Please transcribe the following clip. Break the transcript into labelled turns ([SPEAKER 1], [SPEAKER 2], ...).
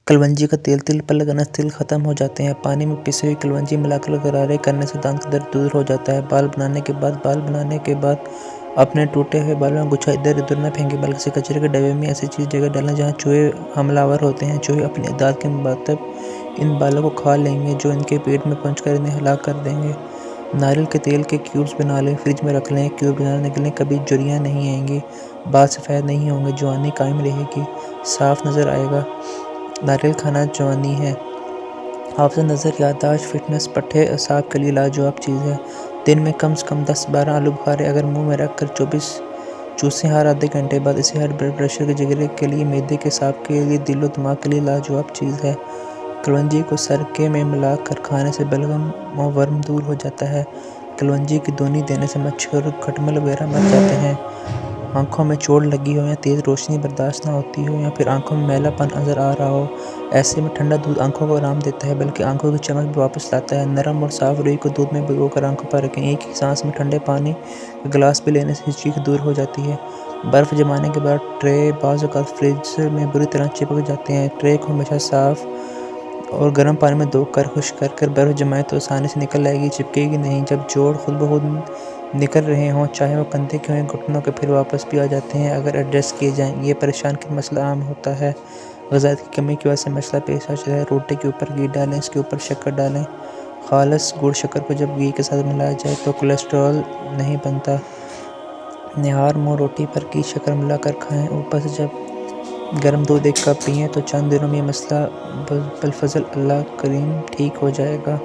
[SPEAKER 1] कलवंजी का तेल तिल पर लगाना तिल खत्म हो जाते हैं। पानी में पिसी हुई कलवंजी मिलाकर गरारे करने से दांत का दर्द दूर हो जाता है। बाल बनाने के बाद अपने टूटे हुए बालों में गुच्छा इधर उधर न फेंकें, बल्कि किसी कचरे के डब्बे में ऐसी चीज़ जगह डालें जहां चूहे हमलावर होते हैं। चूहे अपनी दांत के मुताबिक इन बालों को खा लेंगे, जो इनके पेट में पहुंचकर इन्हें हलाक कर देंगे। नारियल के तेल के क्यूब्स बना लें, फ्रिज में रख लें। क्यूब बनाने के लिए कभी झुर्रियाँ नहीं आएंगी, बाल सफ़ेद नहीं होंगे, जवानी कायम रहेगी, साफ नज़र आएगा। नारियल खाना जवानी है, हाफ़िज़ नज़र, याददाश्त, फिटनेस, पट्टे असाब के लिए लाजवाब चीज़ है। दिन में कम से कम 10-12 आलू बुखारे अगर मुंह में रख कर 24 चूसें हर आधे घंटे बाद। इसे हर ब्लड प्रेशर के जिगरे के लिए, मैदे के साफ के लिए, दिलो दिमाग के लिए लाजवाब चीज़ है। कलवंजी को सरके में मिलाकर खाने से बलगम और वर्म दूर हो जाता है। कलवंजी की धुनी देने से मच्छर, खटमल वगैरह मर जाते हैं। आंखों में चोट लगी हो या तेज़ रोशनी बर्दाश्त ना होती हो या फिर आंखों में मैलापन नज़र आ रहा हो, ऐसे में ठंडा दूध आंखों को आराम देता है, बल्कि आंखों की चमक भी वापस लाता है। नरम और साफ रुई को दूध में भिगोकर आंखों पर रखें। एक ही सांस में ठंडे पानी का गिलास भी लेने से चीख दूर हो जाती है। बर्फ़ जमाने के बाद ट्रे बाज़ औक़ात फ्रिज में बुरी तरह चिपक जाते हैं। ट्रे को हमेशा साफ़ और गर्म पानी में धोकर खुश्क कर बर्फ़ जमाएं तो आसानी से निकल आएगी, चिपकेगी नहीं। जब जोड़ खुद ब खुद निकल रहे हों, चाहे वो कंधे के हों, घुटनों के, फिर वापस भी आ जाते हैं अगर एडजस्ट किए जाएं। ये परेशान किन मसला आम होता है, ग़िज़ात की कमी की वजह से मसला पेश आ जाता है। रोटी के ऊपर घी डालें, इसके ऊपर शक्कर डालें। खालिस गुड़ शक्कर को जब घी के साथ मिलाया जाए तो कोलेस्ट्रॉल नहीं बनता। निहार मुँह रोटी पर घी शक्कर मिलाकर खाएं। ऊपर से जब गर्म दूध 1 कप पिएं तो चंद दिनों में ये मसला बलफ़ज़ल अल्लाह करीम ठीक हो जाएगा।